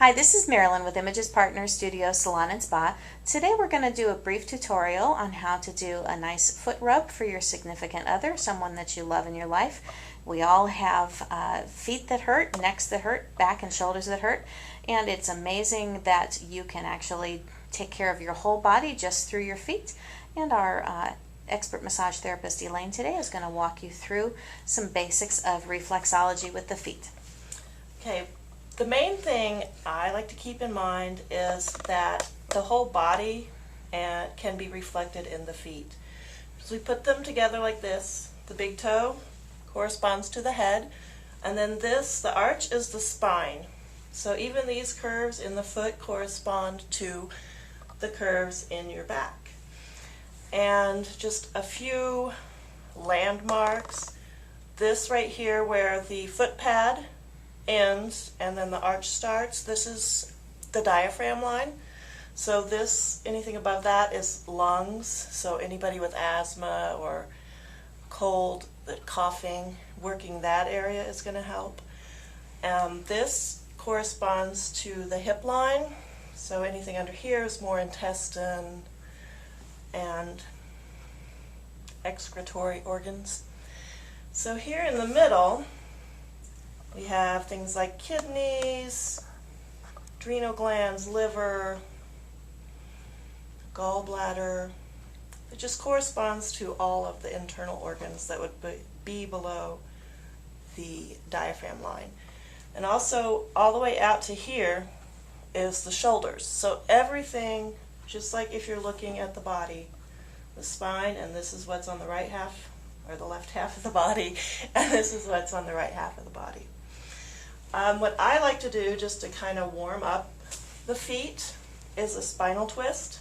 Hi, this is Marilyn with Images Partners Studio Salon and Spa. Today we're going to do a brief tutorial on how to do a nice foot rub for your significant other, someone that you love in your life. We all have feet that hurt, necks that hurt, back and shoulders that hurt, and it's amazing that you can actually take care of your whole body just through your feet. And our expert massage therapist Elaine today is going to walk you through some basics of reflexology with the feet. Okay, the main thing I like to keep in mind is that the whole body can be reflected in the feet. So we put them together like this. The big toe corresponds to the head, and then the arch is the spine. So even these curves in the foot correspond to the curves in your back. And just a few landmarks. This right here where the foot pad ends and then the arch starts, this is the diaphragm line. So anything above that is lungs. So anybody with asthma or cold, coughing, working that area is going to help. This corresponds to the hip line. So anything under here is more intestine and excretory organs. So here in the middle, we have things like kidneys, adrenal glands, liver, gallbladder. It just corresponds to all of the internal organs that would be below the diaphragm line. And also, all the way out to here is the shoulders. So everything, just like if you're looking at the body, the spine, and this is what's on the right half, or the left half of the body, and this is what's on the right half of the body. What I like to do just to kind of warm up the feet is a spinal twist.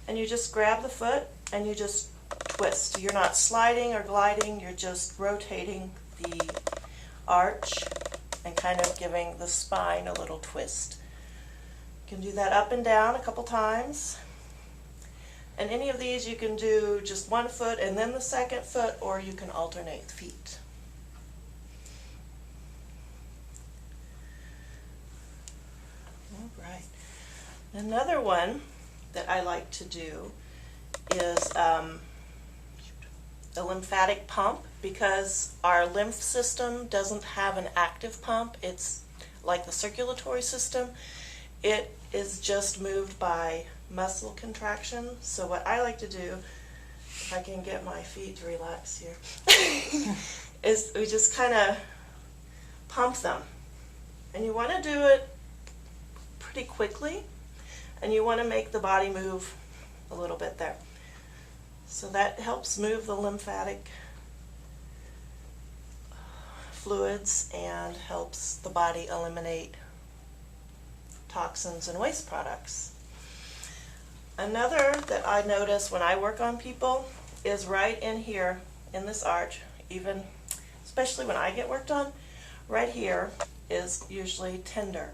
And you just grab the foot and you just twist. You're not sliding or gliding, you're just rotating the arch and kind of giving the spine a little twist. You can do that up and down a couple times. And any of these you can do just one foot and then the second foot, or you can alternate feet. All right. Another one that I like to do is a lymphatic pump, because our lymph system doesn't have an active pump. It's like the circulatory system. It is just moved by muscle contraction. So what I like to do, if I can get my feet to relax here, is we just kind of pump them. And you want to do it pretty quickly, and you want to make the body move a little bit there. So that helps move the lymphatic fluids and helps the body eliminate toxins and waste products. Another that I notice when I work on people is right in here in this arch, especially when I get worked on, right here is usually tender.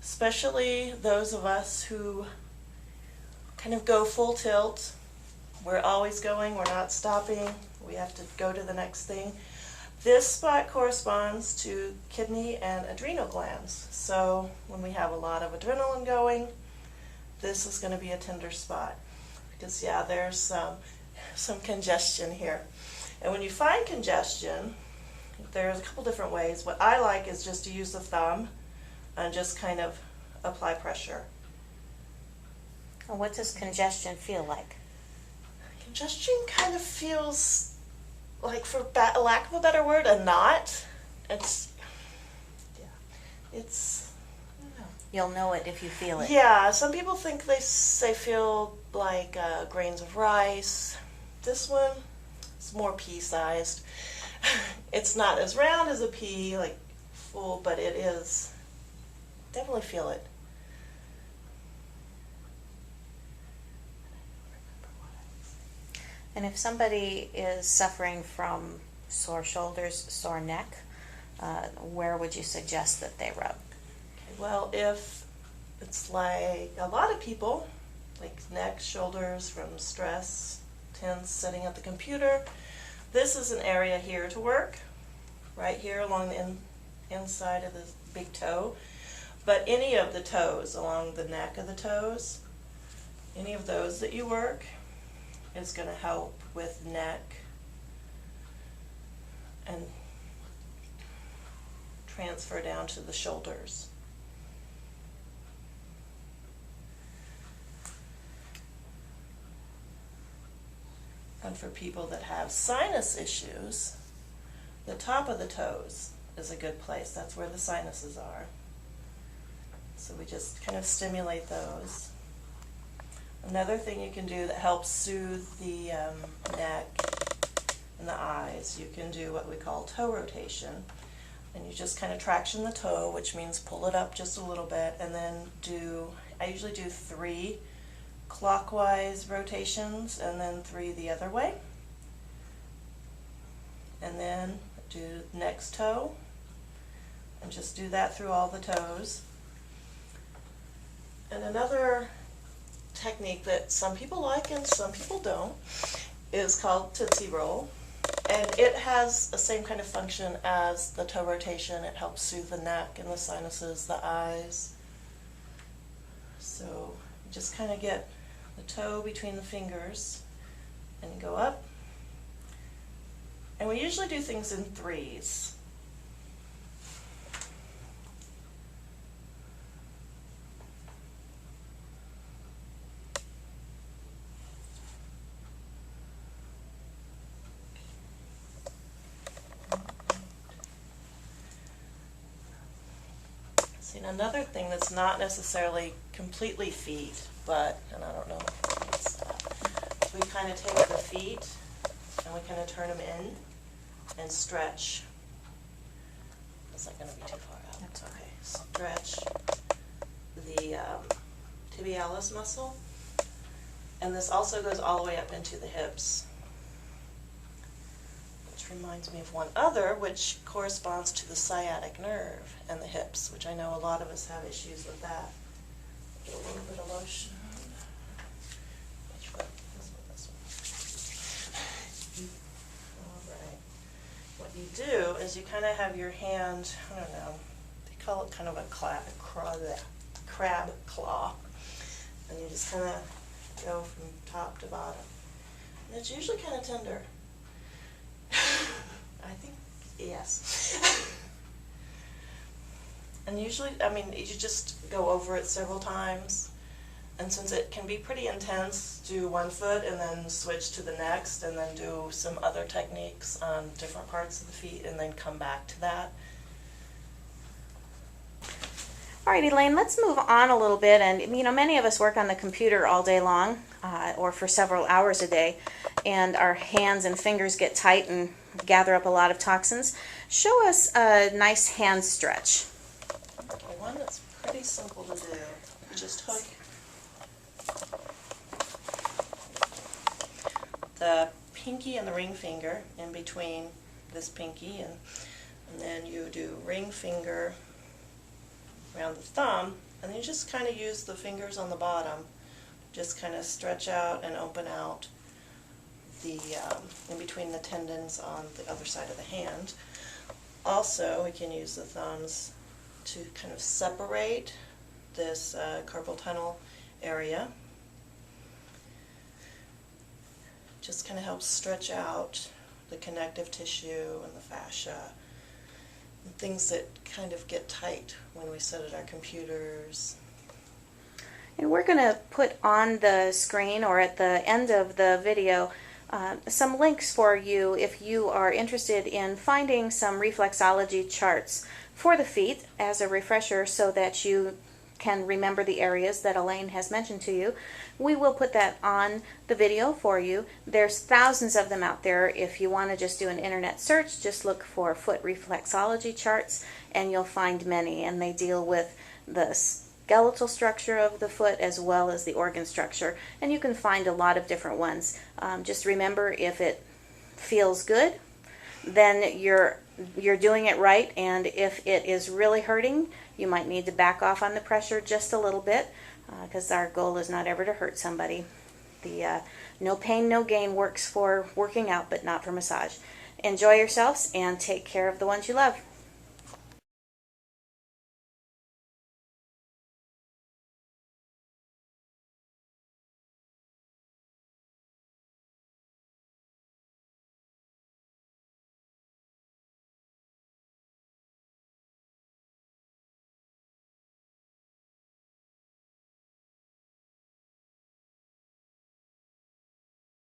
Especially those of us who kind of go full tilt. We're always going, we're not stopping, we have to go to the next thing. This spot corresponds to kidney and adrenal glands. So when we have a lot of adrenaline going, this is going to be a tender spot. Because there's some congestion here. And when you find congestion, there's a couple different ways. What I like is just to use the thumb and just kind of apply pressure. And what does congestion feel like? Congestion kind of feels like, for lack of a better word, a knot. I don't know. You'll know it if you feel it. Yeah, some people think they feel like grains of rice. This one is more pea-sized. It's not as round as a pea, like full, but it is. Definitely feel it. And if somebody is suffering from sore shoulders, sore neck, where would you suggest that they rub? Okay, well, if it's like a lot of people, like neck, shoulders from stress, tense, sitting at the computer, this is an area here to work, right here along the inside of the big toe. But any of the toes, along the neck of the toes, any of those that you work is going to help with neck and transfer down to the shoulders. And for people that have sinus issues, the top of the toes is a good place. That's where the sinuses are. So we just kind of stimulate those. Another thing you can do that helps soothe the neck and the eyes, you can do what we call toe rotation. And you just kind of traction the toe, which means pull it up just a little bit, and then I usually do 3 clockwise rotations and then 3 the other way. And then do next toe, and just do that through all the toes. And another technique that some people like and some people don't is called Tootsie Roll. And it has the same kind of function as the toe rotation. It helps soothe the neck and the sinuses, the eyes. So you just kind of get the toe between the fingers and go up. And we usually do things in 3s. See, another thing that's not necessarily completely feet, but, and I don't know what's that, so we kind of take the feet and we kind of turn them in and stretch. That's not going to be too far out. That's okay. Stretch the tibialis muscle, and this also goes all the way up into the hips. Which reminds me of one other, which corresponds to the sciatic nerve and the hips, which I know a lot of us have issues with that. Get a little bit of lotion. Which foot? This one. All right. What you do is you kind of have your hand, I don't know, they call it kind of a crab claw, and you just kind of go from top to bottom. And it's usually kind of tender. I think, yes. And usually, I mean, you just go over it several times. And since it can be pretty intense, do one foot and then switch to the next, and then do some other techniques on different parts of the feet, and then come back to that. All right, Elaine, let's move on a little bit. And, you know, many of us work on the computer all day long or for several hours a day, and our hands and fingers get tight and gather up a lot of toxins. Show us a nice hand stretch. Okay, one that's pretty simple to do. You just hook the pinky and the ring finger in between this pinky, and then you do ring finger around the thumb, and then you just kind of use the fingers on the bottom, just kind of stretch out and open out the in between the tendons on the other side of the hand. Also, we can use the thumbs to kind of separate this carpal tunnel area. Just kind of helps stretch out the connective tissue and the fascia, and things that kind of get tight when we sit at our computers. And we're going to put on the screen or at the end of the video some links for you if you are interested in finding some reflexology charts for the feet as a refresher, so that you can remember the areas that Elaine has mentioned to you. We will put that on the video for you. There's thousands of them out there. If you want to just do an internet search, just look for foot reflexology charts and you'll find many, and they deal with the skeletal structure of the foot as well as the organ structure, and you can find a lot of different ones. Just remember, if it feels good, then you're doing it right, and if it is really hurting, you might need to back off on the pressure just a little bit, because our goal is not ever to hurt somebody. The no pain, no gain works for working out, but not for massage. Enjoy yourselves and take care of the ones you love.